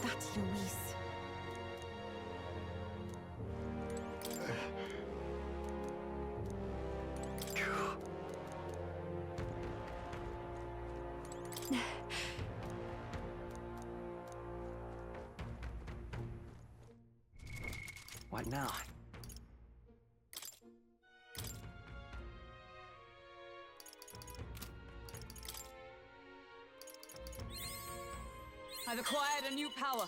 That's Luis. What now? I've acquired a new power.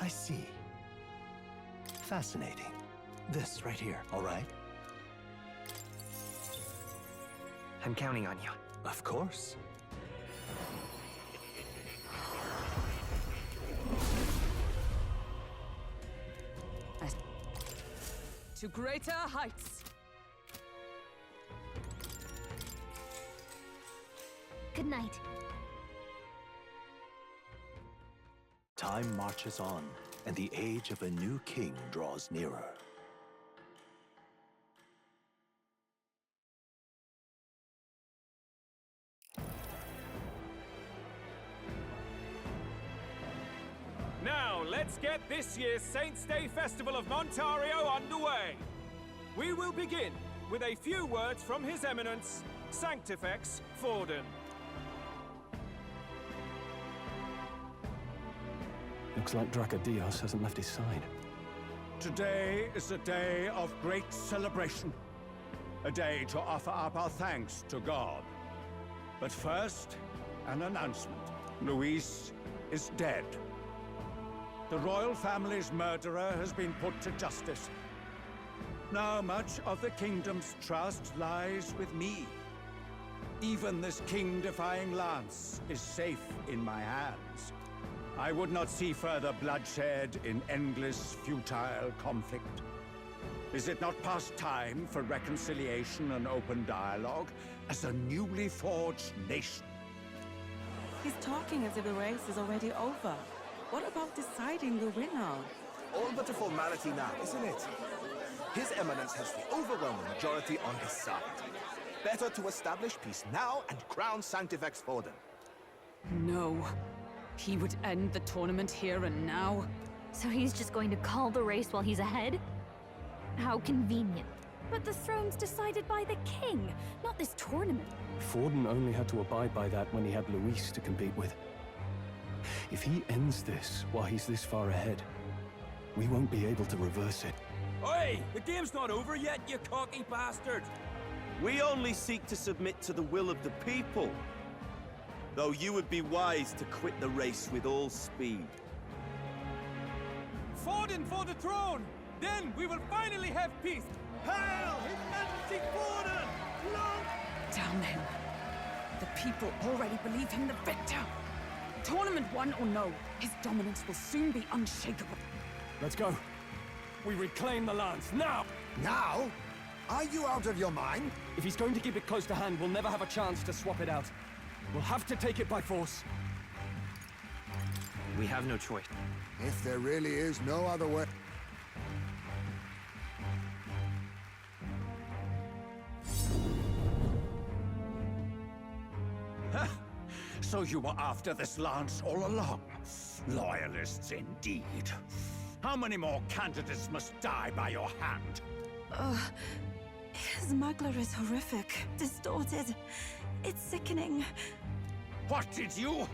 I see. Fascinating. This right here, all right? I'm counting on you. Of course. To greater heights. Good night. Time marches on, and the age of a new king draws nearer. Now, let's get this year's Saints' Day Festival of Montario underway. We will begin with a few words from His Eminence, Sanctifex Forden. Looks like Dracodios hasn't left his side. Today is a day of great celebration. A day to offer up our thanks to God. But first, an announcement. Luis is dead. The royal family's murderer has been put to justice. Now much of the kingdom's trust lies with me. Even this king-defying lance is safe in my hands. I would not see further bloodshed in endless, futile conflict. Is it not past time for reconciliation and open dialogue as a newly forged nation? He's talking as if the race is already over. What about deciding the winner? All but a formality now, isn't it? His Eminence has the overwhelming majority on his side. Better to establish peace now and crown Sanctifex Forden. No. He would end the tournament here and now. So he's just going to call the race while he's ahead? How convenient. But the throne's decided by the king, not this tournament. Forden only had to abide by that when he had Luis to compete with. If he ends this while he's this far ahead, we won't be able to reverse it. Oi! The game's not over yet, you cocky bastard! We only seek to submit to the will of the people. Though you would be wise to quit the race with all speed. Forden for the throne! Then we will finally have peace! Hail His Majesty Forden! Long... Damn him. The people already believe him the victor. Tournament won or no, his dominance will soon be unshakable. Let's go. We reclaim the lance, now! Now? Are you out of your mind? If he's going to keep it close to hand, we'll never have a chance to swap it out. We'll have to take it by force. We have no choice. If there really is no other way... So you were after this lance all along? Loyalists indeed. How many more candidates must die by your hand? His smuggler is horrific, distorted. It's sickening. What did you?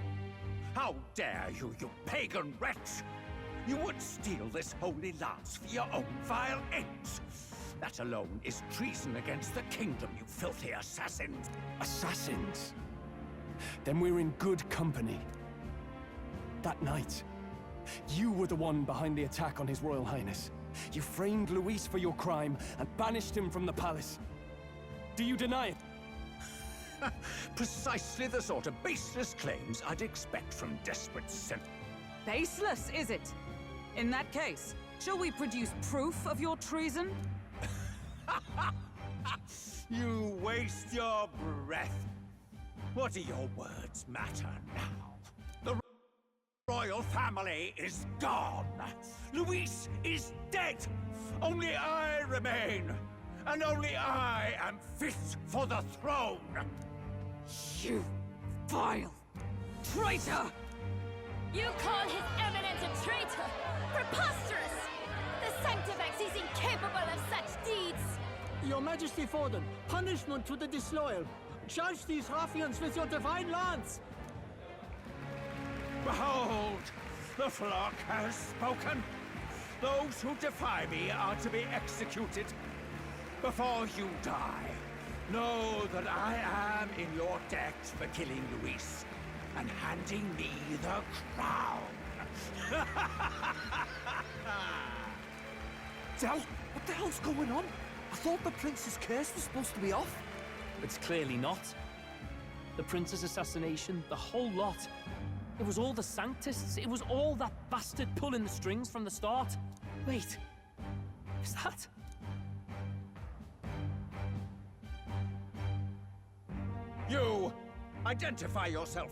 How dare you, you pagan wretch! You would steal this holy lance for your own vile ends. That alone is treason against the kingdom, you filthy assassins. Assassins? Then we're in good company. That night, you were the one behind the attack on His Royal Highness. You framed Luis for your crime and banished him from the palace. Do you deny it? Precisely the sort of baseless claims I'd expect from desperate sin. Baseless, is it? In that case, shall we produce proof of your treason? You waste your breath. What do your words matter now? The royal family is gone. Luis is dead. Only I remain. And only I am fit for the throne. You vile traitor! You call His Eminence a traitor? Preposterous! The Sanctifex is incapable of such deeds! Your Majesty Forden, punishment to the disloyal. Judge these ruffians with your divine lance! Behold, the flock has spoken. Those who defy me are to be executed. Before you die, know that I am in your debt for killing Luis and handing me the crown. Del, what the hell's going on? I thought the prince's curse was supposed to be off. It's clearly not. The prince's assassination, the whole lot. It was all the Sanctists. It was all that bastard pulling the strings from the start. Wait, is that? You, identify yourself.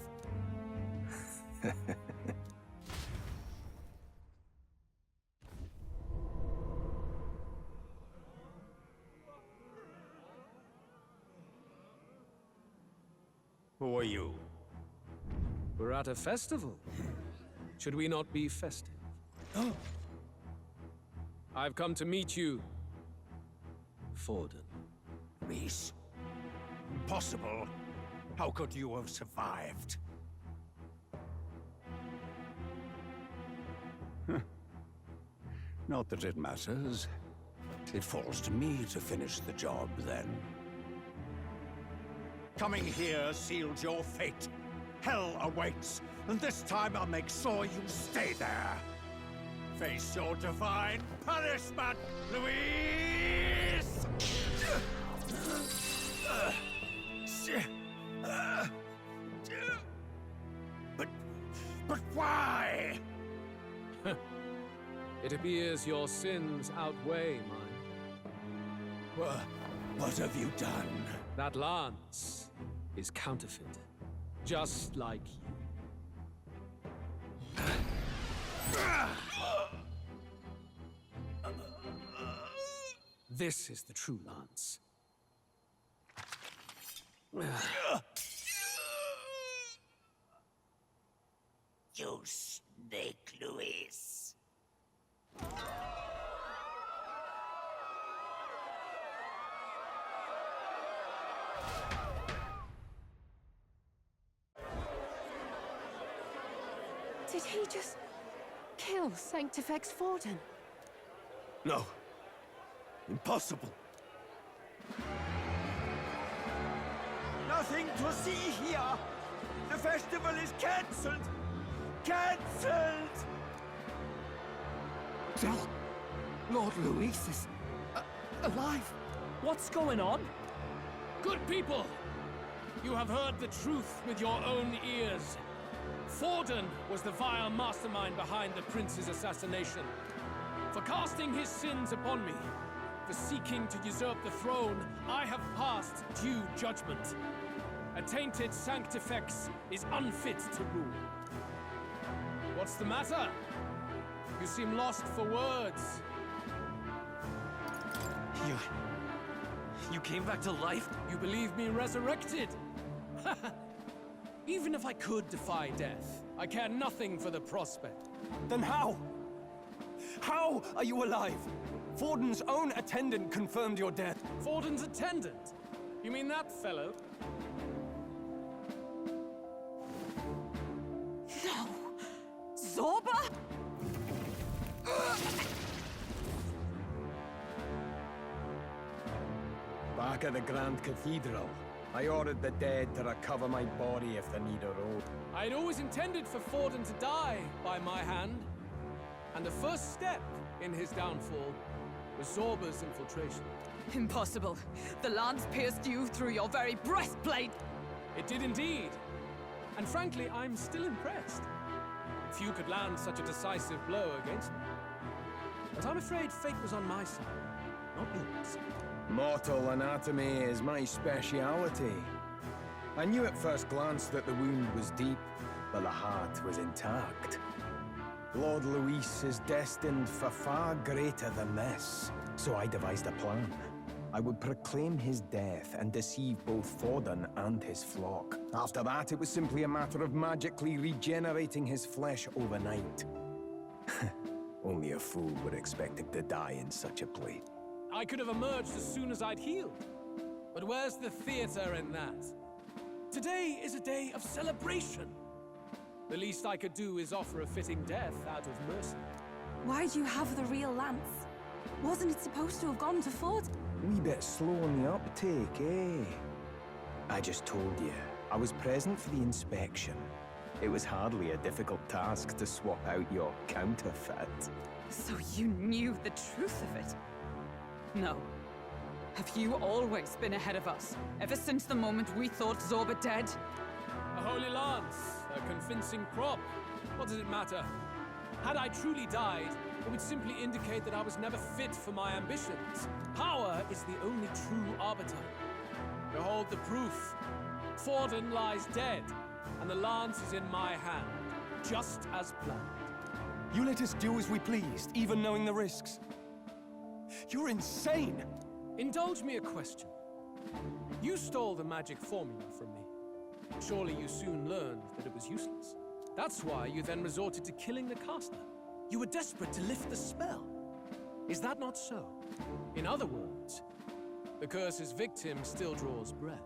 Who are you? We're at a festival. Should we not be festive? Oh. I've come to meet you, Forden. Reese? Impossible. How could you have survived? Not that it matters. It falls to me to finish the job, then. Coming here sealed your fate. Hell awaits, and this time I'll make sure you stay there. Face your divine punishment, Luis! But why? It appears your sins outweigh mine. What have you done? That lance is counterfeit, just like you. This is the true lance. You snake, Luis. Did he just kill Sanctifex Forden? No. Impossible. Nothing to see here. The festival is cancelled. Cancelled! Del, Lord Luis is alive. What's going on? Good people! You have heard the truth with your own ears. Forden was the vile mastermind behind the prince's assassination. For casting his sins upon me, for seeking to usurp the throne, I have passed due judgment. A tainted Sanctifex is unfit to rule. What's the matter? You seem lost for words. You came back to life? You believe me resurrected? Even if I could defy death, I care nothing for the prospect. Then how? How are you alive? Forden's own attendant confirmed your death. Forden's attendant? You mean that fellow? No! Zorba? Back at the Grand Cathedral, I ordered the dead to recover my body if the need arose. I'd always intended for Forden to die by my hand. And the first step in his downfall was Zorba's infiltration. Impossible. The lance pierced you through your very breastplate. It did indeed. And frankly, I'm still impressed. Few could land such a decisive blow against me. But I'm afraid fate was on my side, not yours. Mortal anatomy is my speciality. I knew at first glance that the wound was deep, but the heart was intact. Lord Luis is destined for far greater than this, so I devised a plan. I would proclaim his death and deceive both Forden and his flock. After that, it was simply a matter of magically regenerating his flesh overnight. Only a fool would expect him to die in such a play. I could have emerged as soon as I'd healed. But where's the theater in that? Today is a day of celebration. The least I could do is offer a fitting death out of mercy. Why do you have the real lance? Wasn't it supposed to have gone to Ford? Wee bit slow on the uptake, eh? I just told you, I was present for the inspection. It was hardly a difficult task to swap out your counterfeit. So you knew the truth of it? No. Have you always been ahead of us? Ever since the moment we thought Zorba dead? A holy lance, a convincing prop. What does it matter? Had I truly died, it would simply indicate that I was never fit for my ambitions. Power is the only true arbiter. Behold the proof. Forden lies dead, and the lance is in my hand, just as planned. You let us do as we pleased, even knowing the risks. You're insane! Indulge me a question. You stole the magic formula from me. Surely you soon learned that it was useless. That's why you then resorted to killing the caster. You were desperate to lift the spell. Is that not so? In other words, the curse's victim still draws breath.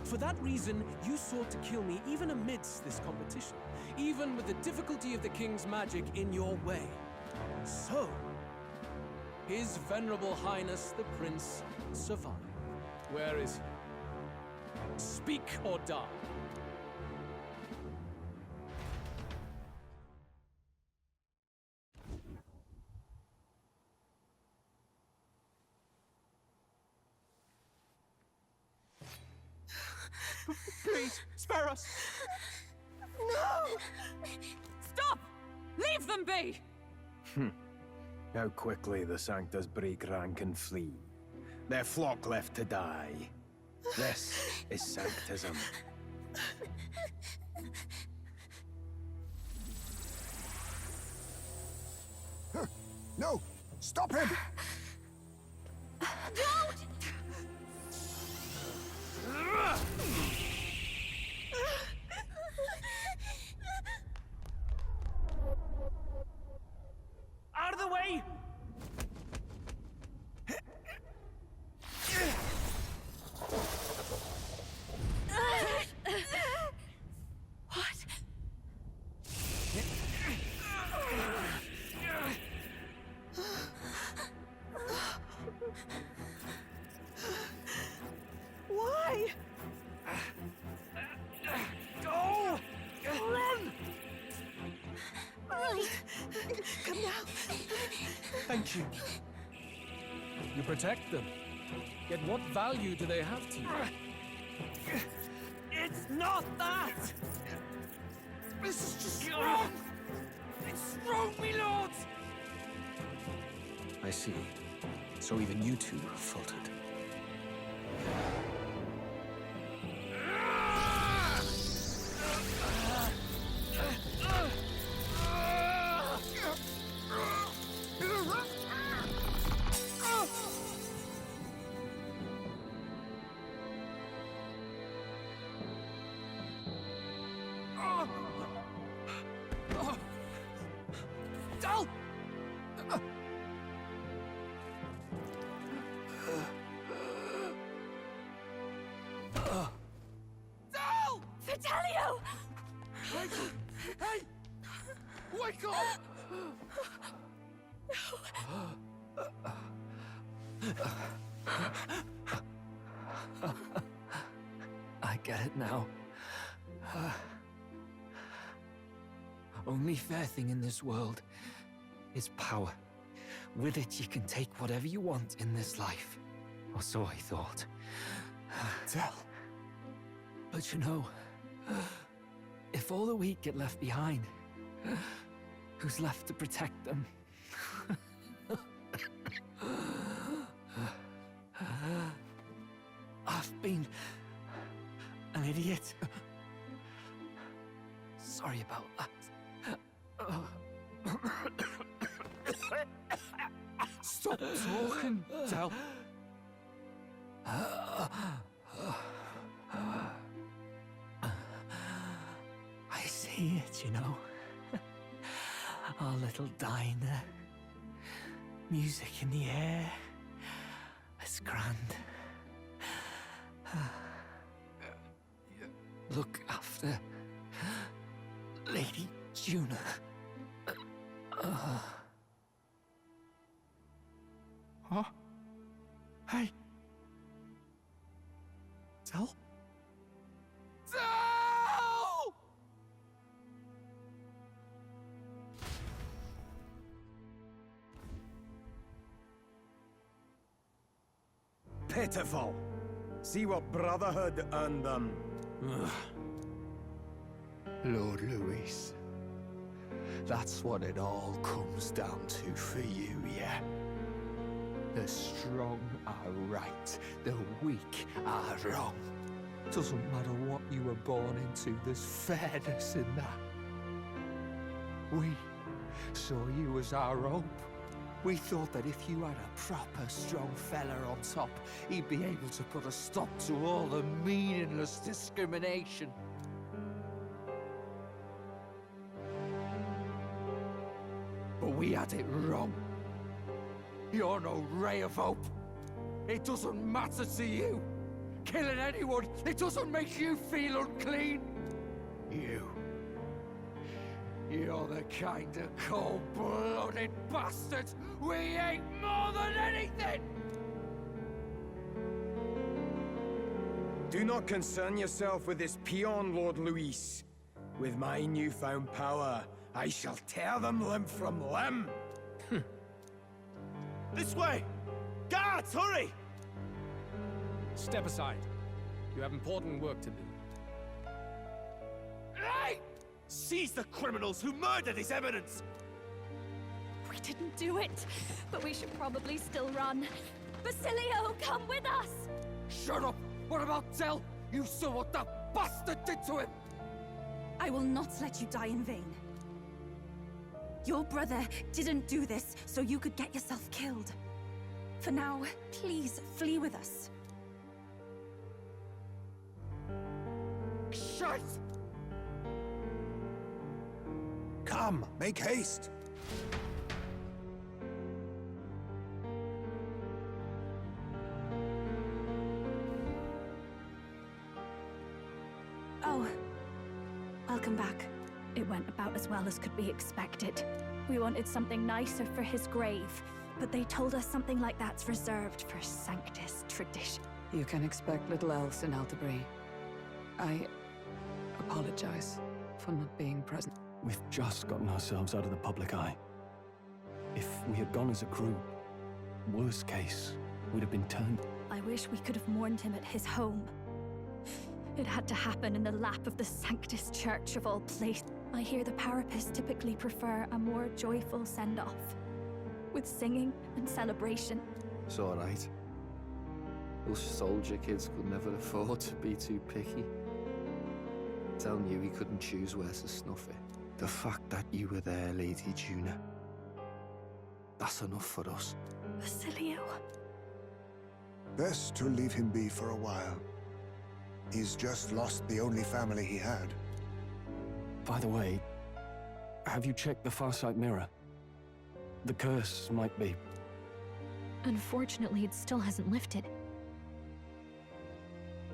For that reason, you sought to kill me even amidst this competition, even with the difficulty of the king's magic in your way. So, His Venerable Highness the Prince survived. Where is he? Speak or die. Please, spare us! No! Stop! Leave them be! How quickly the Sanctus break rank and flee. Their flock left to die. This is Sanctism. No! Stop him! Don't! Out of the way! What? Why? Go! Run! Right. Come now. Thank you. You protect them. Yet what value do they have to you? It's not that! This is just wrong! It's wrong, me lords! I see. So even you two faltered. Dal! Dal! Fidelio! Hey! Wake up! I get it now. Only fair thing in this world is power. With it, you can take whatever you want in this life. Or so I thought. Tell. But you know, if all the weak get left behind, who's left to protect them? I've been an idiot. Sorry about that. Stop talking, Del. I see it, you know. Our little diner. Music in the air. It's grand. Look after Lady Juna. Huh? Hey. Del? Del! Pitiful. See what Brotherhood earned them. Lord Luis, that's what it all comes down to for you, yeah? The strong are right, the weak are wrong. Doesn't matter what you were born into, there's fairness in that. We saw you as our hope. We thought that if you had a proper strong fella on top, he'd be able to put a stop to all the meaningless discrimination. But we had it wrong. You're no ray of hope. It doesn't matter to you. Killing anyone, it doesn't make you feel unclean. You're the kind of cold-blooded bastards we hate more than anything! Do not concern yourself with this peon, Lord Luis. With my newfound power, I shall tear them limb from limb. This way! Guards, hurry! Step aside. You have important work to do. Hey! Seize the criminals who murdered His Eminence! We didn't do it, but we should probably still run. Basilio, come with us! Shut up! What about Del? You saw what that bastard did to him! I will not let you die in vain. Your brother didn't do this so you could get yourself killed. For now, please flee with us. Shit! Come, make haste. Oh, welcome back. It went about as well as could be expected. We wanted something nicer for his grave, but they told us something like that's reserved for Sanctus tradition. You can expect little else in Altabri. I apologize for not being present. We've just gotten ourselves out of the public eye. If we had gone as a crew, worst case, we'd have been turned. I wish we could have mourned him at his home. It had to happen in the lap of the Sanctus Church of all places. I hear the Parapists typically prefer a more joyful send-off, with singing and celebration. It's alright. Those soldier kids could never afford to be too picky. Telling you he couldn't choose where to snuff it. The fact that you were there, Lady Juna, that's enough for us. Basilio. Best to leave him be for a while. He's just lost the only family he had. By the way, have you checked the Farsight mirror? The curse might be... Unfortunately, it still hasn't lifted.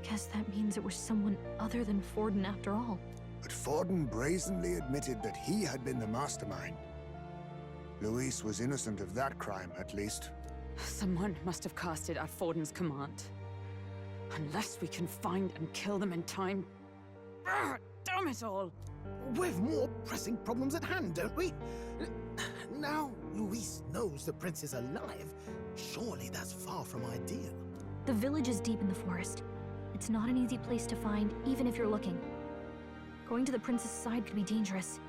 Guess that means it was someone other than Forden after all. But Forden brazenly admitted that he had been the mastermind. Luis was innocent of that crime, at least. Someone must have cast it at Forden's command. Unless we can find and kill them in time. Damn it all! We've more pressing problems at hand, don't we? Now Luis knows the prince is alive. Surely that's far from ideal. The village is deep in the forest. It's not an easy place to find, even if you're looking. Going to the prince's side could be dangerous.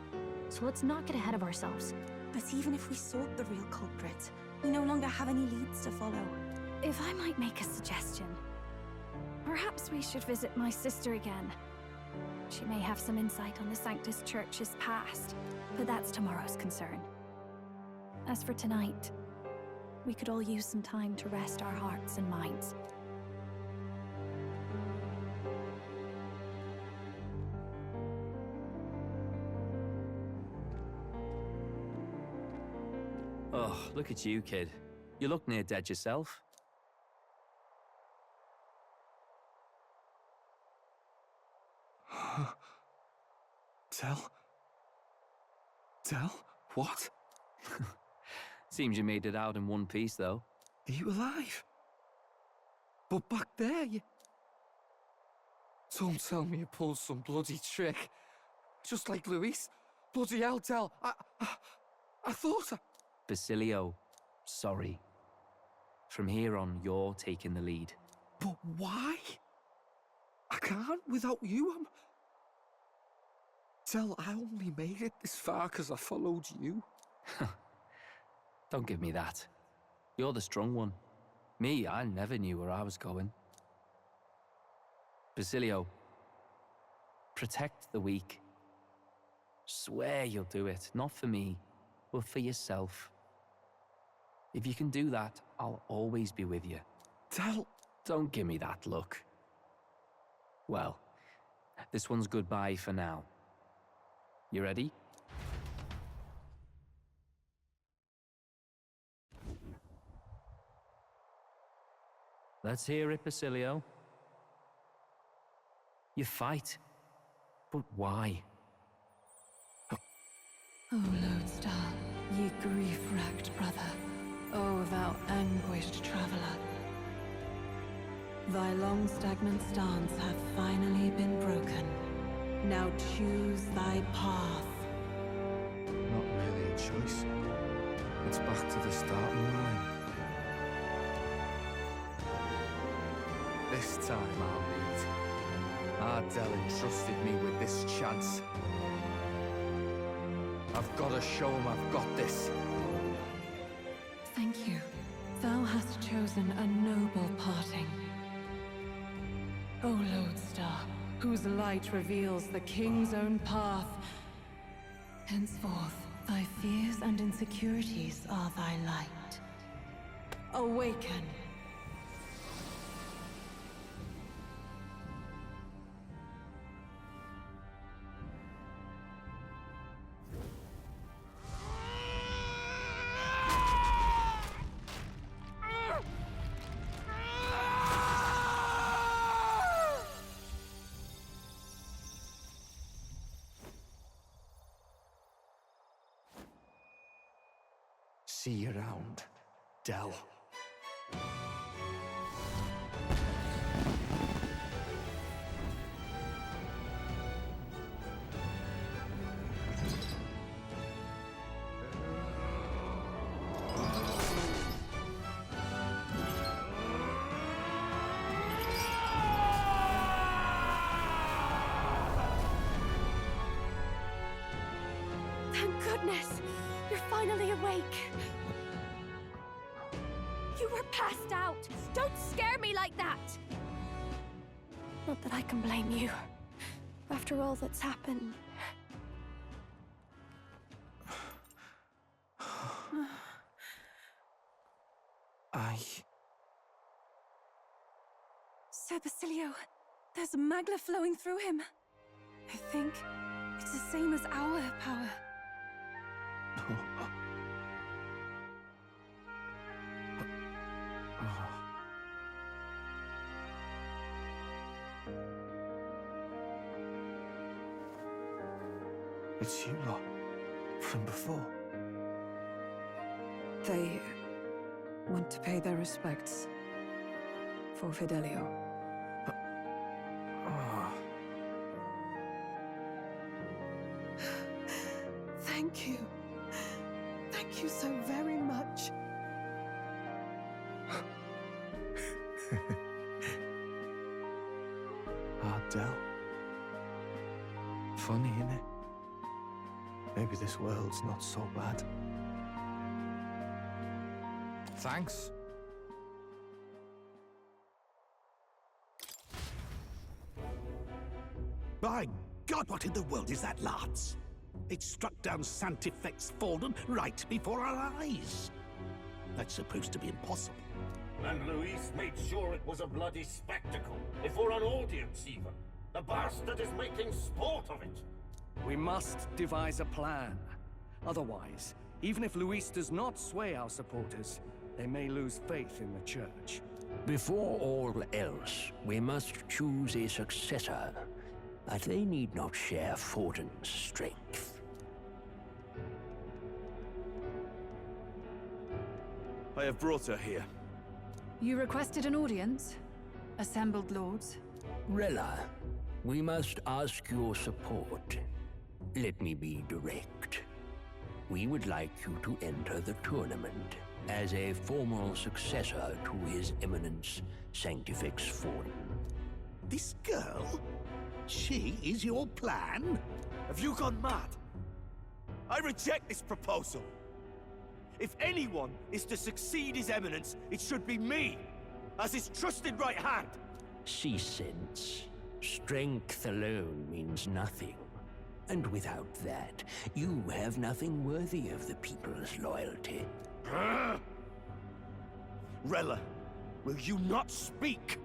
So let's not get ahead of ourselves. But even if we sought the real culprit, we no longer have any leads to follow. If I might make a suggestion, Perhaps we should visit my sister again. She may have some insight on the Sanctus Church's past, but that's tomorrow's concern. As for tonight, we could all use some time to rest our hearts and minds. Oh, look at you, kid. You look near dead yourself. Tell? What? Seems you made it out in one piece, though. Are you alive? But back there, you... Don't tell me you pulled some bloody trick. Just like Luis. Bloody hell, Tell. I thought I... Basilio, sorry. From here on, you're taking the lead. But why? I can't without you. Tell, I only made it this far because I followed you. Don't give me that. You're the strong one. Me, I never knew where I was going. Basilio, protect the weak. Swear you'll do it, not for me, but for yourself. If you can do that, I'll always be with you. Tell... Don't give me that look. Well, this one's goodbye for now. You ready? Let's hear it, Basilio. You fight. But why? O Lodestar, ye grief-racked brother, O thou anguished traveler. Thy long stagnant stance hath finally been broken. Now choose thy path. Not really a choice. It's back to the starting line. This time I'll lead. Ardell entrusted me with this chance. I've got to show him I've got this. Thank you. Thou hast chosen a noble parting. O Lodestar, whose light reveals the king's own path. Henceforth, thy fears and insecurities are thy light. Awaken. See you around, Dell. Thank goodness! You're finally awake! You were passed out! Don't scare me like that! Not that I can blame you. After all that's happened. Sir Basilio, there's magla flowing through him. I think it's the same as our power. It's you lot, from before. They want to pay their respects for Fidelio. Thank you. Thank you so very much. Ardell. Funny, innit? Maybe this world's not so bad. Thanks. By God, what in the world is that, lads? It struck down Sanctifex Forden right before our eyes. That's supposed to be impossible. And Luis made sure it was a bloody spectacle, before an audience even. The bastard is making sport of it. We must devise a plan. Otherwise, even if Luis does not sway our supporters, they may lose faith in the church. Before all else, we must choose a successor. But they need not share Forden's strength. I have brought her here. You requested an audience? Assembled lords? Rella, we must ask your support. Let me be direct. We would like you to enter the tournament as a formal successor to His Eminence Sanctifex Forden. This girl? She is your plan? Have you gone mad? I reject this proposal. If anyone is to succeed His Eminence, it should be me, as his trusted right hand. See sense. Strength alone means nothing. And without that, you have nothing worthy of the people's loyalty. Rella, will you not speak?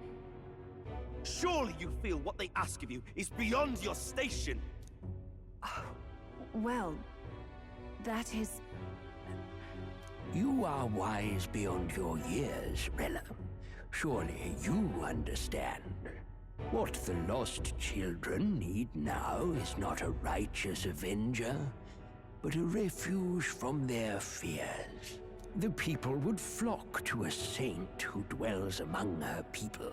Surely you feel what they ask of you is beyond your station. Well, that is... You are wise beyond your years, Rella. Surely you understand. What the lost children need now is not a righteous avenger, but a refuge from their fears. The people would flock to a saint who dwells among her people.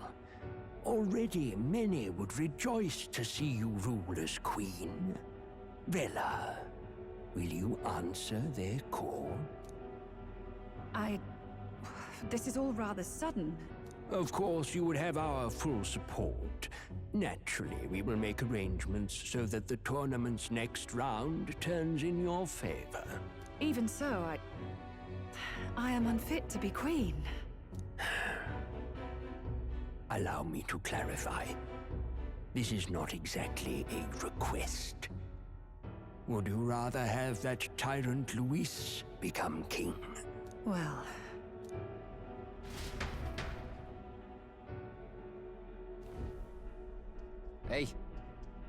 Already many would rejoice to see you rule as queen. Rella, will you answer their call? This is all rather sudden. Of course, you would have our full support. Naturally, we will make arrangements so that the tournament's next round turns in your favor. Even so, I am unfit to be queen. Allow me to clarify. This is not exactly a request. Would you rather have that tyrant Luis become king? Well... Hey,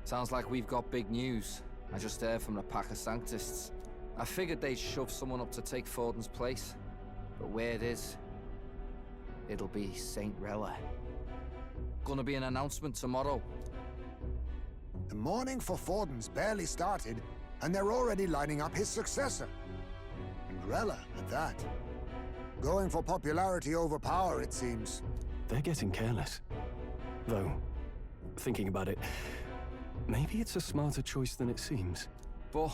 sounds like we've got big news. I just heard from the pack of Sanctists. I figured they'd shove someone up to take Forden's place. But where it is, it'll be Saint Rella. Gonna be an announcement tomorrow. The mourning for Forden's barely started, and they're already lining up his successor. And Rella, at that. Going for popularity over power, it seems. They're getting careless. Though, thinking about it, maybe it's a smarter choice than it seems. But,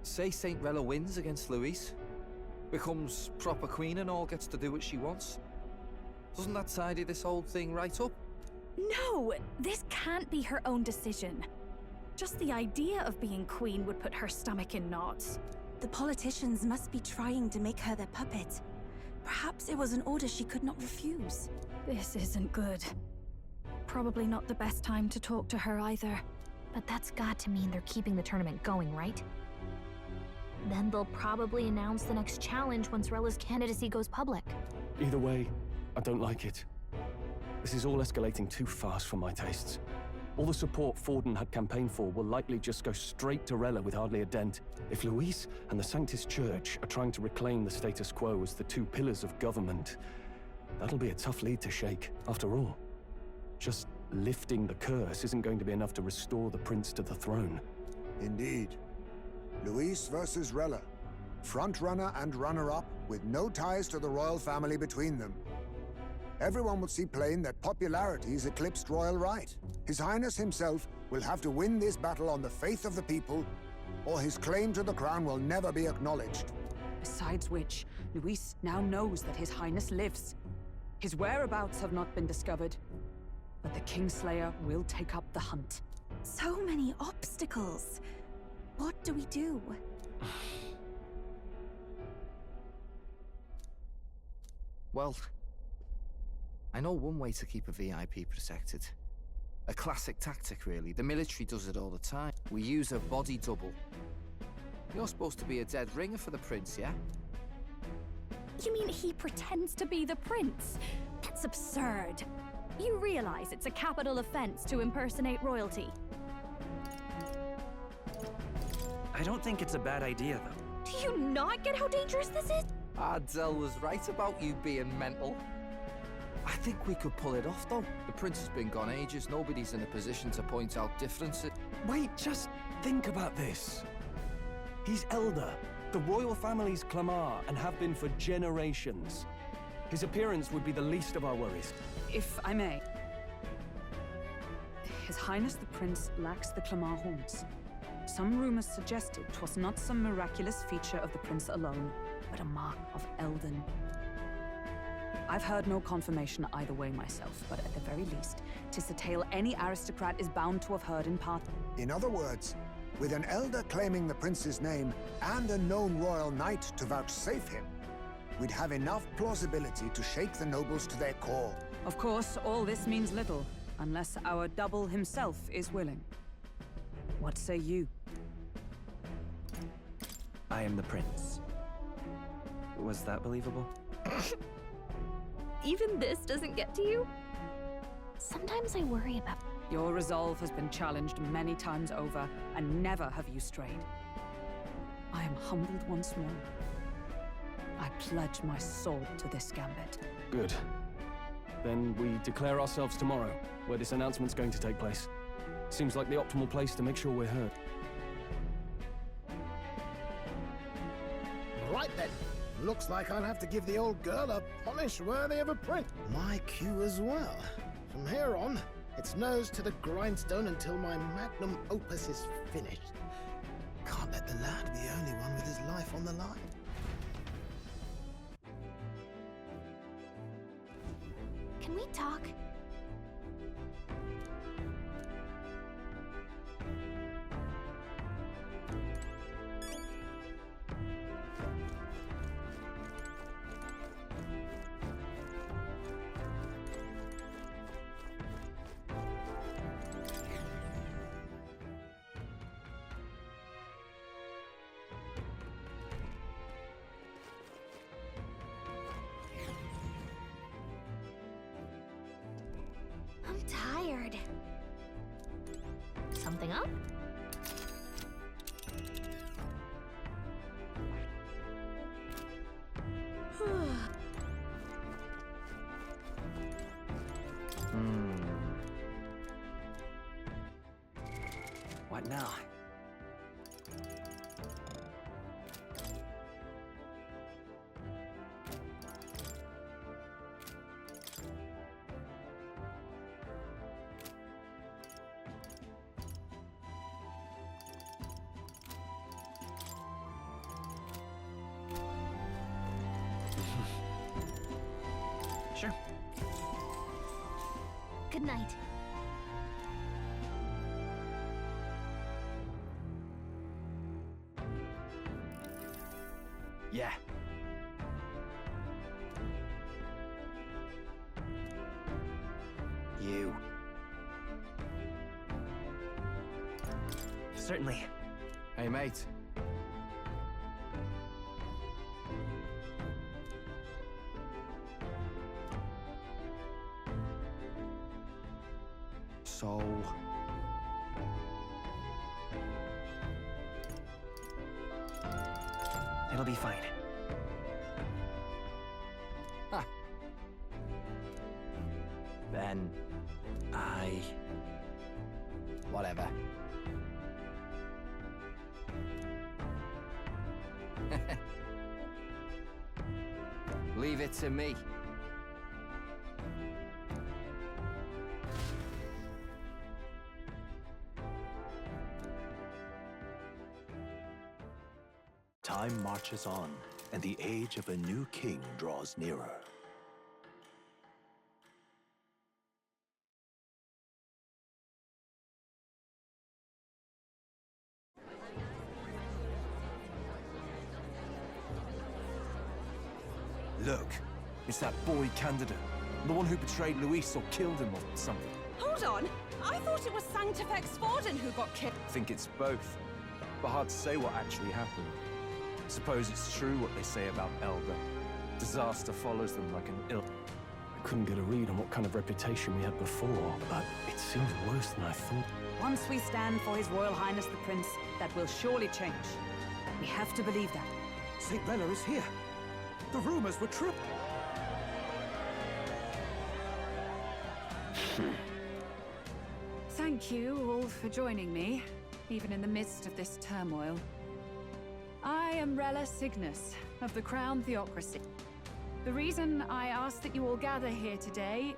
say Saint Rella wins against Luis, becomes proper queen and all gets to do what she wants. Doesn't that tidy this whole thing right up? No! This can't be her own decision. Just the idea of being queen would put her stomach in knots. The politicians must be trying to make her their puppet. Perhaps it was an order she could not refuse. This isn't good. Probably not the best time to talk to her either. But that's got to mean they're keeping the tournament going, right? Then they'll probably announce the next challenge once Rella's candidacy goes public. Either way, I don't like it. This is all escalating too fast for my tastes. All the support Forden had campaigned for will likely just go straight to Rella with hardly a dent. If Luis and the Sanctist Church are trying to reclaim the status quo as the two pillars of government, that'll be a tough lead to shake, after all. Just lifting the curse isn't going to be enough to restore the prince to the throne. Indeed. Luis versus Rella. Frontrunner and runner-up, with no ties to the royal family between them. Everyone will see plain that popularity's eclipsed royal right. His Highness himself will have to win this battle on the faith of the people, or his claim to the crown will never be acknowledged. Besides which, Luis now knows that His Highness lives. His whereabouts have not been discovered, but the Kingslayer will take up the hunt. So many obstacles. What do we do? Well, I know one way to keep a VIP protected. A classic tactic, really. The military does it all the time. We use a body double. You're supposed to be a dead ringer for the prince, yeah? You mean he pretends to be the prince? That's absurd. You realize it's a capital offense to impersonate royalty? I don't think it's a bad idea, though. Do you not get how dangerous this is? Ardell was right about you being mental. I think we could pull it off, though. The prince has been gone ages. Nobody's in a position to point out differences. Wait, just think about this. He's elder. The royal family's Clamar and have been for generations. His appearance would be the least of our worries. If I may. His Highness the Prince lacks the Clamar horns. Some rumors suggested 'twas not some miraculous feature of the prince alone, but a mark of Elden. I've heard no confirmation either way myself, but at the very least, 'tis a tale any aristocrat is bound to have heard in part. In other words, with an elder claiming the prince's name and a known royal knight to vouchsafe him, we'd have enough plausibility to shake the nobles to their core. Of course, all this means little, unless our double himself is willing. What say you? I am the prince. Was that believable? Even this doesn't get to you? Sometimes I worry about... Your resolve has been challenged many times over, and never have you strayed. I am humbled once more. I pledge my soul to this gambit. Good. Then we declare ourselves tomorrow, where this announcement's going to take place. Seems like the optimal place to make sure we're heard. Right then. Looks like I'll have to give the old girl a polish worthy of a prince. My cue as well. From here on, it's nose to the grindstone until my magnum opus is finished. Can't let the lad be the only one with his life on the line. Can we talk? I'm tired. Something up? What now? Sure. Good night. Yeah. You. Certainly. Hey, mate. So... It'll be fine. Ah. Then... I... Whatever. Leave it to me. Time marches on, and the age of a new king draws nearer. Look, it's that boy candidate. The one who betrayed Luis or killed him or something. Hold on! I thought it was Sanctifex Forden who got killed. I think it's both. But hard to say what actually happened. Suppose it's true what they say about Elder. Disaster follows them like an ill... I couldn't get a read on what kind of reputation we had before, but it seems worse than I thought. Once we stand for His Royal Highness the Prince, that will surely change. We have to believe that. St. Rella is here. The rumors were true. Thank you all for joining me, even in the midst of this turmoil. I am Rella Cygnus, of the Crown Theocracy. The reason I ask that you all gather here today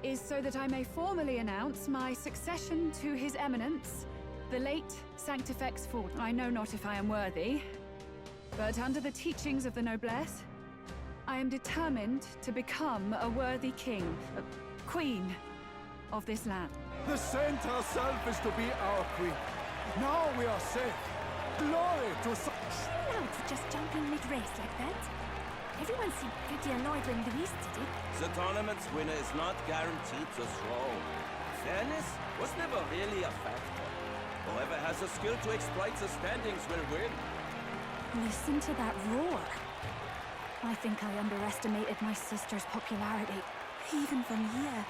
is so that I may formally announce my succession to His Eminence, the late Sanctifex Forden. I know not if I am worthy, but under the teachings of the noblesse, I am determined to become a worthy king, a queen of this land. The saint herself is to be our queen. Now we are safe. Glory to... Chill out for just jumping mid-race like that. Everyone seemed pretty annoyed when Luis did it. The tournament's winner is not guaranteed the throne. Fairness was never really a factor. Whoever has the skill to exploit the standings will win. Listen to that roar. I think I underestimated my sister's popularity. Even from here,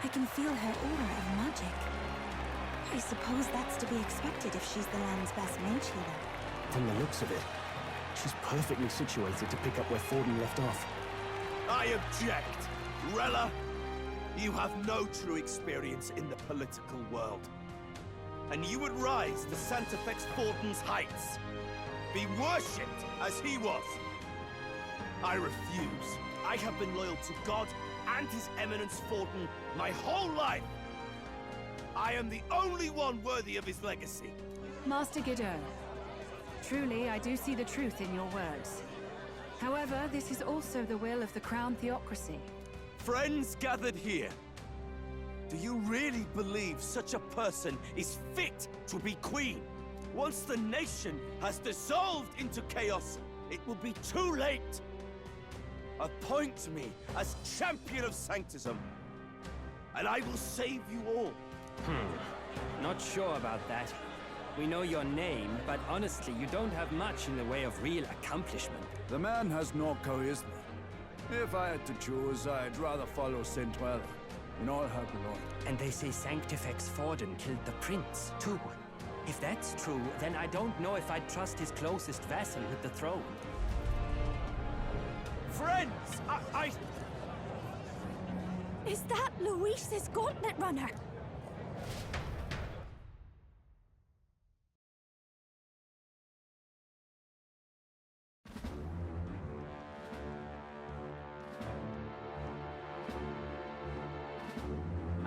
I can feel her aura of magic. I suppose that's to be expected if she's the land's best mage healer. From the looks of it, she's perfectly situated to pick up where Forden left off. I object! Rella, you have no true experience in the political world. And you would rise to Sanctifex Forden's heights. Be worshipped as he was. I refuse. I have been loyal to God and His Eminence Forden my whole life. I am the only one worthy of his legacy. Master Guidon, truly I do see the truth in your words. However, this is also the will of the Crown Theocracy. Friends gathered here, do you really believe such a person is fit to be queen? Once the nation has dissolved into chaos, it will be too late. Appoint me as champion of sanctism, and I will save you all. Not sure about that. We know your name, but honestly, you don't have much in the way of real accomplishment. The man has no charisma. If I had to choose, I'd rather follow St. Rella in all her glory. And they say Sanctifex Forden killed the prince, too. If that's true, then I don't know if I'd trust his closest vassal with the throne. Friends, I... Is that Luis's gauntlet runner?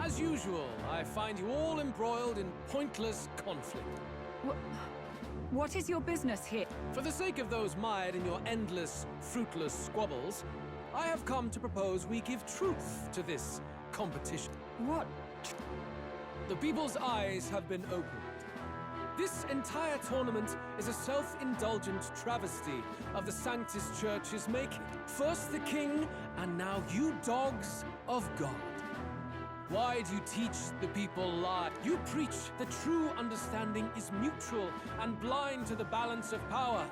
As usual, I find you all embroiled in pointless conflict. What is your business here? For the sake of those mired in your endless, fruitless squabbles, I have come to propose we give truth to this competition. What? The people's eyes have been opened. This entire tournament is a self-indulgent travesty of the Sanctus Church's making. First the king, and now you dogs of God. Why do you teach the people lie? You preach that true understanding is mutual and blind to the balance of power.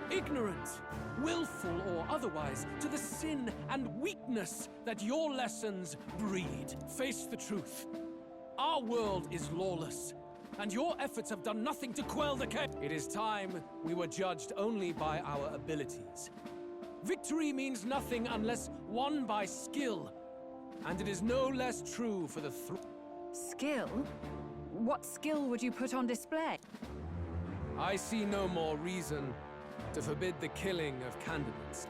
Ignorant, willful or otherwise, to the sin and weakness that your lessons breed. Face the truth. Our world is lawless, and your efforts have done nothing to quell the chaos. It is time we were judged only by our abilities. Victory means nothing unless won by skill. And it is no less true for the Skill? What skill would you put on display? I see no more reason to forbid the killing of candidates.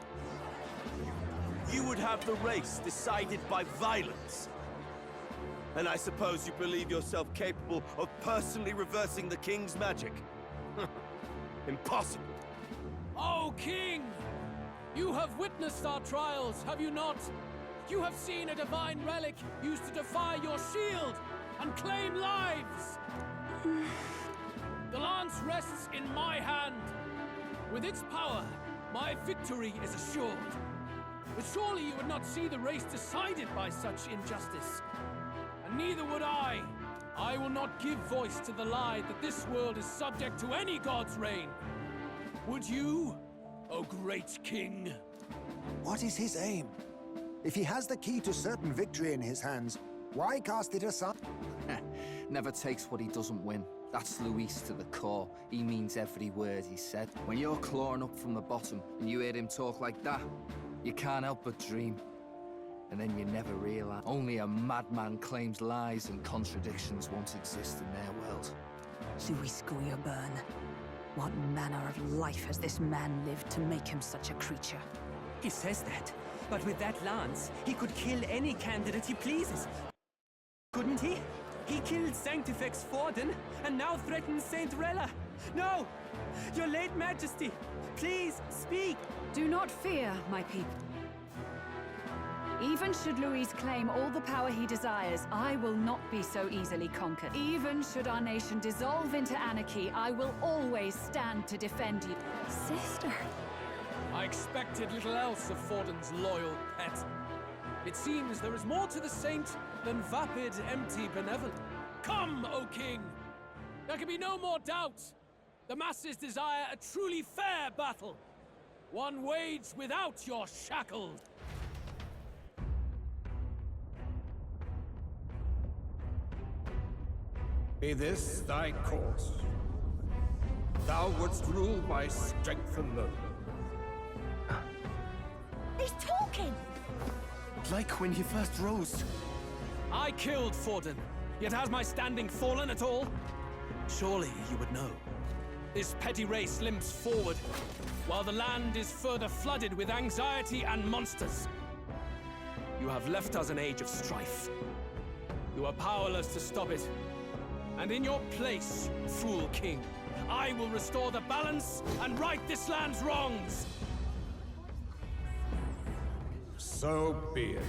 You would have the race decided by violence. And I suppose you believe yourself capable of personally reversing the king's magic? Impossible. Oh, King! You have witnessed our trials, have you not? You have seen a divine relic used to defy your shield and claim lives! The lance rests in my hand. With its power, my victory is assured. But surely you would not see the race decided by such injustice. And neither would I. I will not give voice to the lie that this world is subject to any god's reign. Would you, O great king? What is his aim? If he has the key to certain victory in his hands, why cast it aside? Never takes what he doesn't win. That's Luis to the core. He means every word he said. When you're clawing up from the bottom and you hear him talk like that, you can't help but dream. And then you never realize only a madman claims lies and contradictions won't exist in their world. Luis Guyaburn. What manner of life has this man lived to make him such a creature? He says that, but with that lance, he could kill any candidate he pleases. Couldn't he? He killed Sanctifex Forden, and now threatens Saint Rella. No! Your late Majesty, please, speak! Do not fear, my people. Even should Luis claim all the power he desires, I will not be so easily conquered. Even should our nation dissolve into anarchy, I will always stand to defend you. Sister. I expected little else of Forden's loyal pet. It seems there is more to the saint than vapid, empty benevolence. Come, O king! There can be no more doubt. The masses desire a truly fair battle. One waged without your shackles. Be this thy course. Thou wouldst rule by strength alone. He's talking! Like when he first rose. I killed Forden, yet has my standing fallen at all? Surely you would know. This petty race limps forward, while the land is further flooded with anxiety and monsters. You have left us an age of strife. You are powerless to stop it. And in your place, fool king, I will restore the balance and right this land's wrongs! So be it.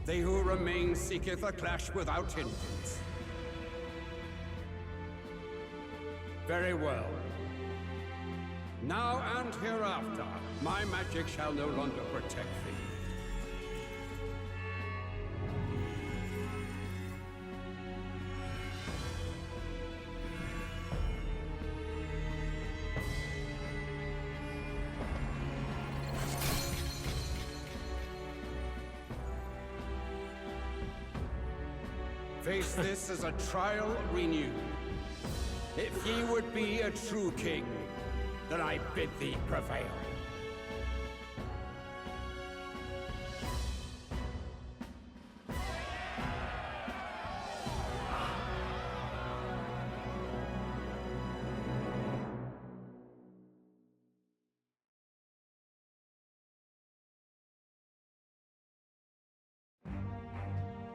They who remain seeketh a clash without hindrance. Very well. Now and hereafter, my magic shall no longer protect thee. Face this as a trial renewed. If ye would be a true king, then I bid thee prevail.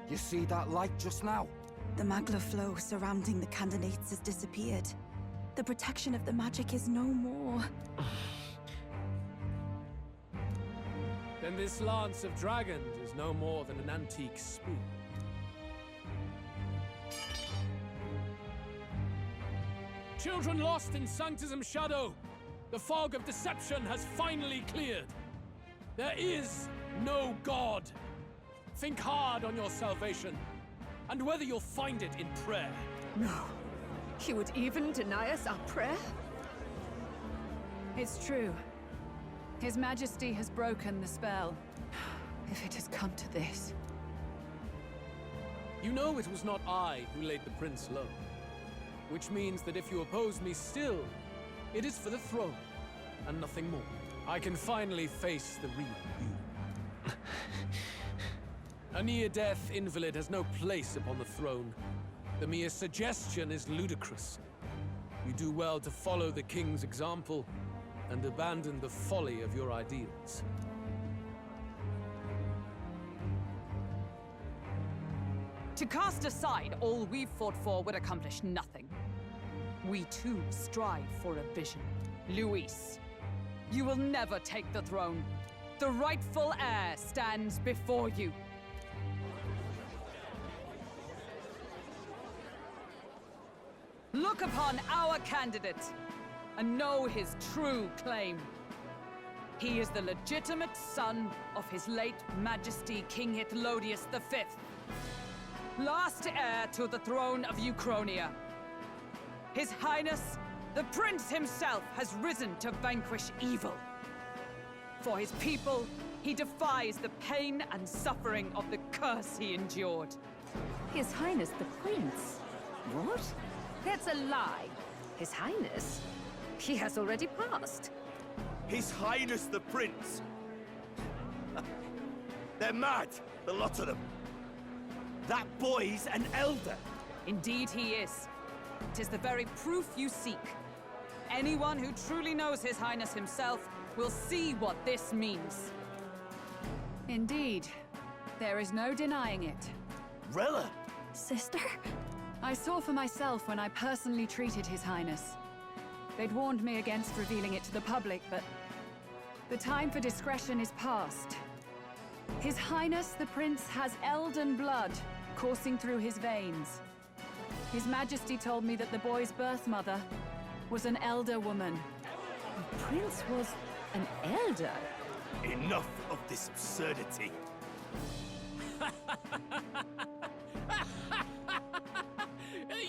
You see that light just now? The magla flow surrounding the candidates has disappeared. The protection of the magic is no more. Then this lance of dragons is no more than an antique spear. Children lost in Sanctism's shadow! The fog of deception has finally cleared! There is no God! Think hard on your salvation, and whether you'll find it in prayer. No. He would even deny us our prayer? It's true. His Majesty has broken the spell. If it has come to this. You know it was not I who laid the prince low. Which means that if you oppose me still, it is for the throne, and nothing more. I can finally face the real you. A near-death invalid has no place upon the throne. The mere suggestion is ludicrous. You do well to follow the king's example and abandon the folly of your ideals. To cast aside all we've fought for would accomplish nothing. We too strive for a vision. Luis, you will never take the throne. The rightful heir stands before you. Look upon our candidate and know his true claim. He is the legitimate son of His late Majesty King Hithlodius V, last heir to the throne of Uchronia. His Highness, the Prince himself, has risen to vanquish evil. For his people, he defies the pain and suffering of the curse he endured. His Highness the Prince? What? That's a lie. His Highness? He has already passed. His Highness the Prince! They're mad, the lot of them. That boy's an elder. Indeed he is. 'Tis the very proof you seek. Anyone who truly knows His Highness himself will see what this means. Indeed. There is no denying it. Rella! Sister? I saw for myself when I personally treated His Highness. They'd warned me against revealing it to the public, but the time for discretion is past. His Highness the Prince has elden blood coursing through his veins. His Majesty told me that the boy's birth mother was an elder woman. The Prince was an elder? Enough of this absurdity.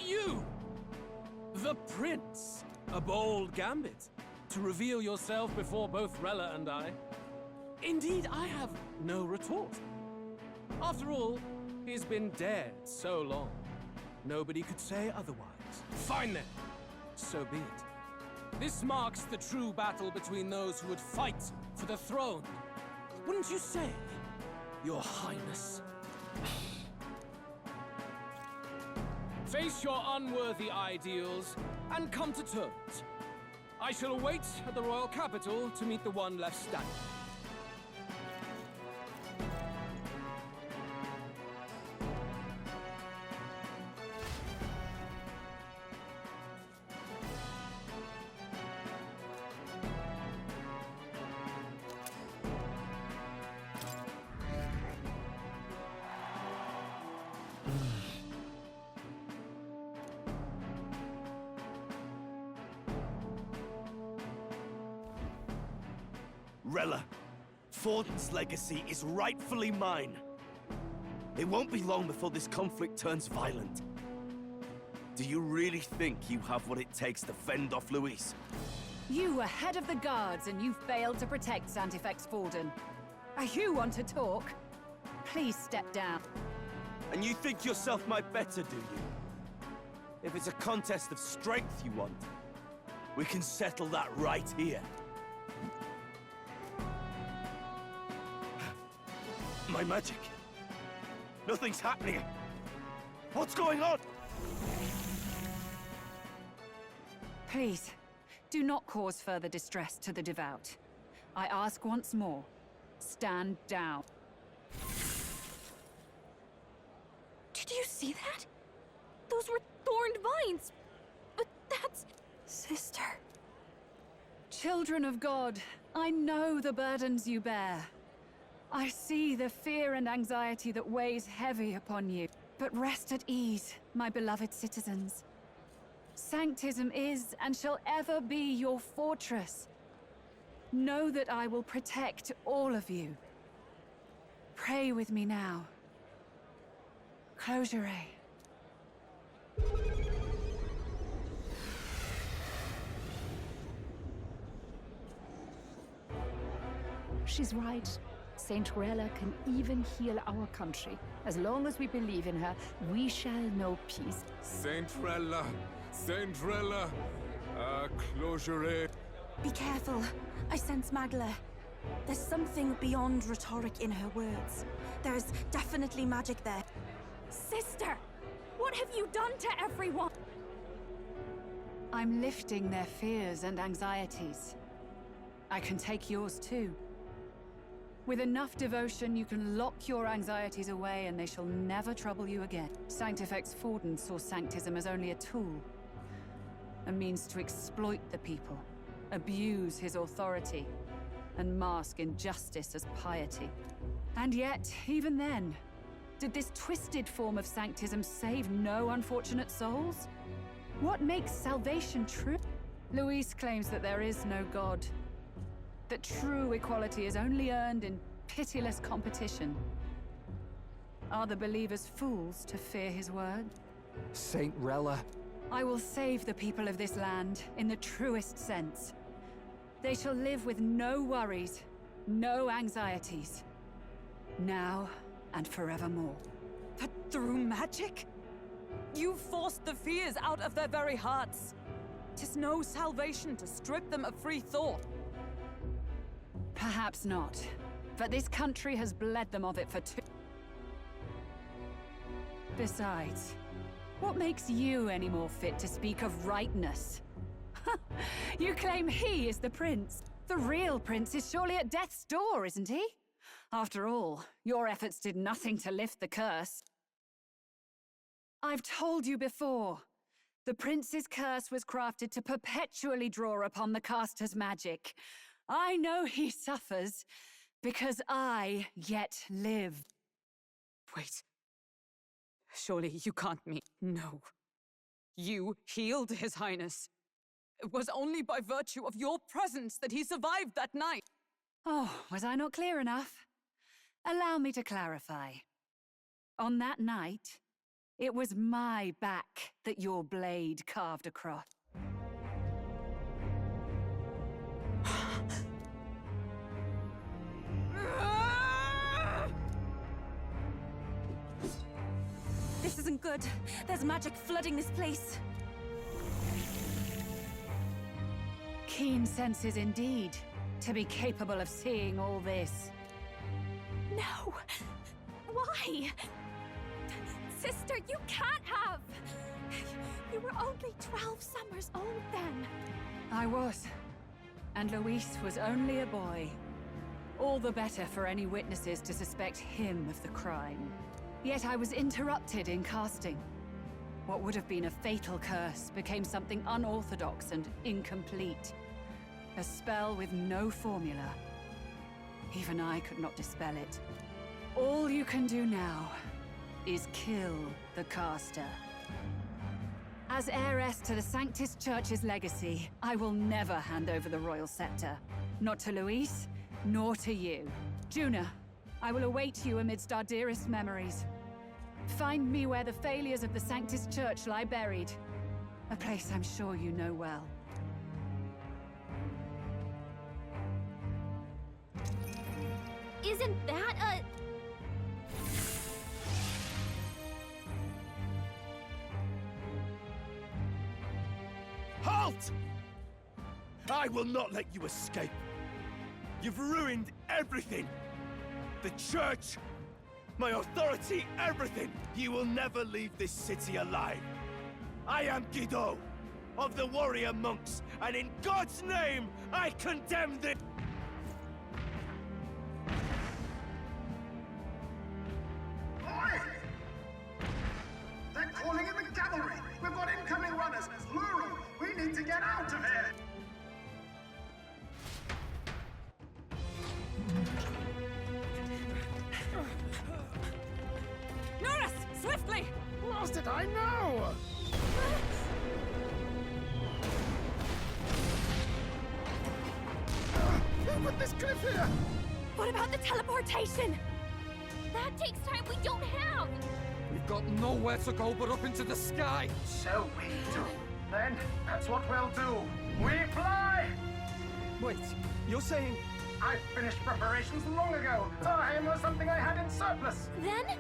You! The Prince! A bold gambit. To reveal yourself before both Rella and I. Indeed, I have no retort. After all, he's been dead so long. Nobody could say otherwise. Fine then. So be it. This marks the true battle between those who would fight for the throne. Wouldn't you say, Your Highness? Face your unworthy ideals and come to terms. I shall await at the royal capital to meet the one left standing. Rella, Forden's legacy is rightfully mine. It won't be long before this conflict turns violent. Do you really think you have what it takes to fend off Luis? You were head of the guards and you failed to protect Santifex Forden. You want to talk? Please step down. And you think yourself my better, do you? If it's a contest of strength you want, we can settle that right here. My magic. Nothing's happening. What's going on? Please, do not cause further distress to the devout. I ask once more, stand down. Did you see that? Those were thorned vines. But that's... Sister. Children of God, I know the burdens you bear. I see the fear and anxiety that weighs heavy upon you. But rest at ease, my beloved citizens. Sanctism is and shall ever be your fortress. Know that I will protect all of you. Pray with me now. Closure. She's right. Saint Rella can even heal our country. As long as we believe in her, we shall know peace. Saint Rella! Saint Rella! Closure. Be careful. I sense Magla. There's something beyond rhetoric in her words. There's definitely magic there. Sister! What have you done to everyone? I'm lifting their fears and anxieties. I can take yours too. With enough devotion, you can lock your anxieties away and they shall never trouble you again. Sanctifex Forden saw Sanctism as only a tool. A means to exploit the people, abuse his authority, and mask injustice as piety. And yet, even then, did this twisted form of Sanctism save no unfortunate souls? What makes salvation true? Luis claims that there is no God. that true equality is only earned in pitiless competition. Are the believers fools to fear his word? Saint Rella. I will save the people of this land in the truest sense. They shall live with no worries, no anxieties. Now and forevermore. But through magic? You forced the fears out of their very hearts. 'Tis no salvation to strip them of free thought. Perhaps not. But this country has bled them of it for too... Besides, what makes you any more fit to speak of rightness? You claim he is the prince. The real prince is surely at death's door, isn't he? After all, your efforts did nothing to lift the curse. I've told you before. The prince's curse was crafted to perpetually draw upon the caster's magic. I know he suffers, because I yet live. Wait. Surely you can't mean... No. You healed His Highness. It was only by virtue of your presence that he survived that night. Oh, was I not clear enough? Allow me to clarify. On that night, it was my back that your blade carved across. This isn't good. There's magic flooding this place. Keen senses indeed, to be capable of seeing all this. No! Why? Sister, you can't have! You were only 12 summers old then. I was. And Luis was only a boy. All the better for any witnesses to suspect him of the crime. Yet I was interrupted in casting. What would have been a fatal curse became something unorthodox and incomplete. A spell with no formula. Even I could not dispel it. All you can do now is kill the caster. As heiress to the Sanctus Church's legacy, I will never hand over the royal scepter. Not to Luis, nor to you. Juna, I will await you amidst our dearest memories. Find me where the failures of the Sanctus Church lie buried. A place I'm sure you know well. Isn't that a... Halt! I will not let you escape. You've ruined everything. The church, my authority, everything. You will never leave this city alive. I am Guido, of the warrior monks, and in God's name, I condemn this. Oi! They're calling in the cavalry! We've got incoming runners, plural! We need to get out of here! Norris! Swiftly! Lost it, I know! Who put this cliff here? What about the teleportation? That takes time we don't have! We've got nowhere to go but up into the sky! So we do. Then, that's what we'll do. We fly! Wait, you're saying... I finished preparations long ago. Time was something I had in surplus. Then?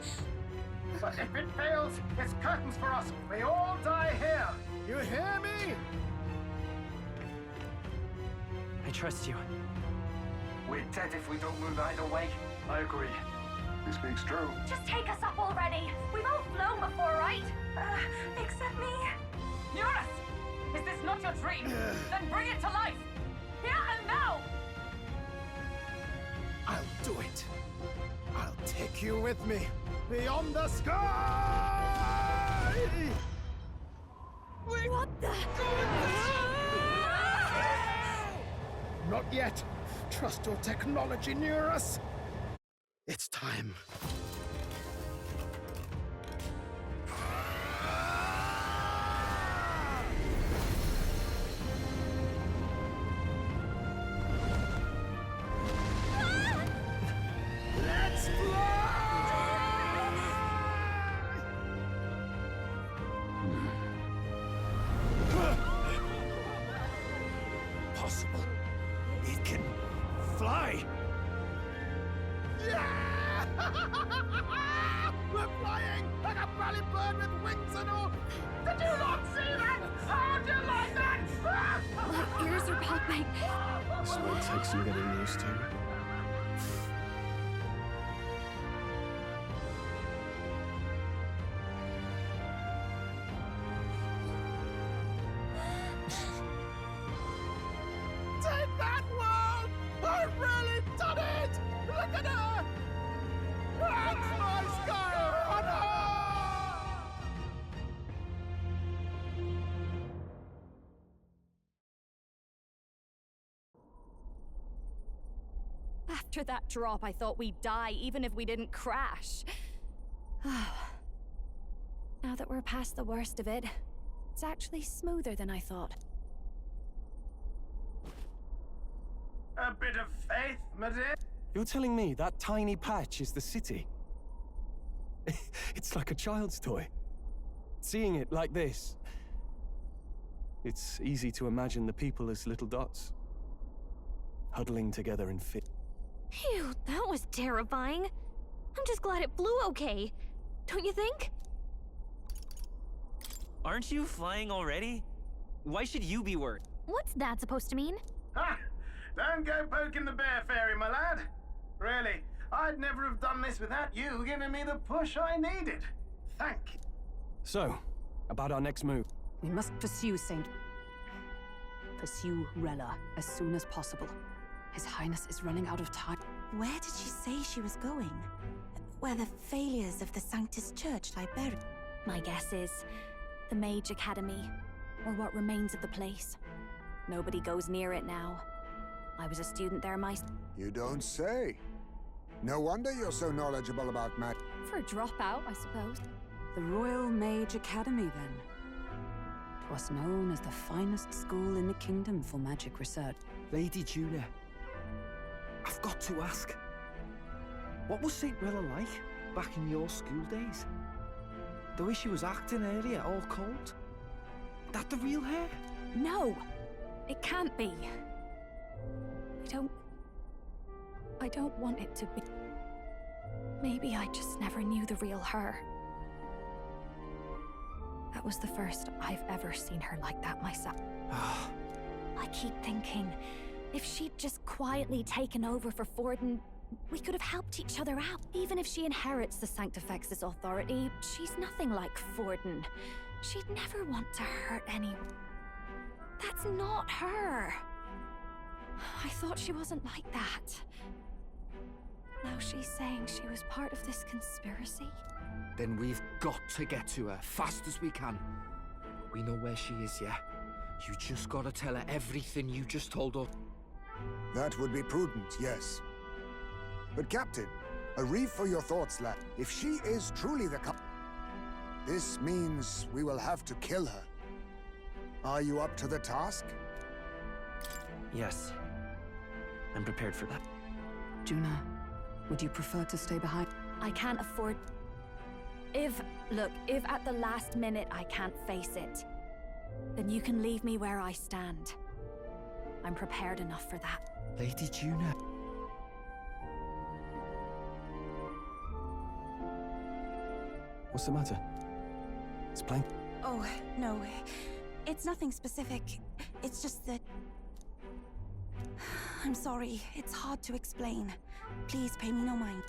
But if it fails, it's curtains for us. We all die here. You hear me? I trust you. We're dead if we don't move either way. I agree. He speaks true. Just take us up already. We've all flown before, right? Except me. Norris! Is this not your dream? Then bring it to life! Here and now! I'll do it. I'll take you with me. Beyond the sky! What the? Not yet. Trust your technology near us. It's time. early bird with wings and all. Did you not see that? How do you like that? My ears are popping. This will take some getting used to. Take that, world! I've really done it! Look at her! That's my Sky Runner! After that drop, I thought we'd die, even if we didn't crash. Now that we're past the worst of it, it's actually smoother than I thought. A bit of faith, madame? You're telling me that tiny patch is the city? It's like a child's toy. Seeing it like this, it's easy to imagine the people as little dots, huddling together in fear. Phew, that was terrifying. I'm just glad it flew okay. Don't you think? Aren't you flying already? Why should you be worried? What's that supposed to mean? Ha! Don't go poking the bear fairy, my lad. Really, I'd never have done this without you giving me the push I needed. Thank you. So, about our next move. We must pursue Rella as soon as possible. His Highness is running out of time. Where did she say she was going? Where the failures of the Sanctus Church lie buried? My guess is the Mage Academy, or what remains of the place. Nobody goes near it now. I was a student there myself. You don't say. No wonder you're so knowledgeable about magic. For a dropout, I suppose. The Royal Mage Academy, then. 'Twas known as the finest school in the kingdom for magic research. Lady Juna, I've got to ask. What was St. Rella like back in your school days? The way she was acting earlier, all cold? That the real her? No! It can't be. I don't want it to be. Maybe I just never knew the real her. That was the first I've ever seen her like that myself. I keep thinking, if she'd just quietly taken over for Forden, we could have helped each other out. Even if she inherits the Sanctifex's authority, she's nothing like Forden. She'd never want to hurt anyone. That's not her. I thought she wasn't like that. Now she's saying she was part of this conspiracy? Then we've got to get to her fast as we can. We know where she is, yeah? You just gotta tell her everything you just told us. That would be prudent, yes. But Captain, a reef for your thoughts, lad. If she is truly the this means we will have to kill her. Are you up to the task? Yes. I'm prepared for that. Juna, would you prefer to stay behind? I can't afford... If at the last minute I can't face it, then you can leave me where I stand. I'm prepared enough for that. Lady Juna. What's the matter? It's plain. Oh, no. It's nothing specific. It's just that... I'm sorry. It's hard to explain. Please pay me no mind.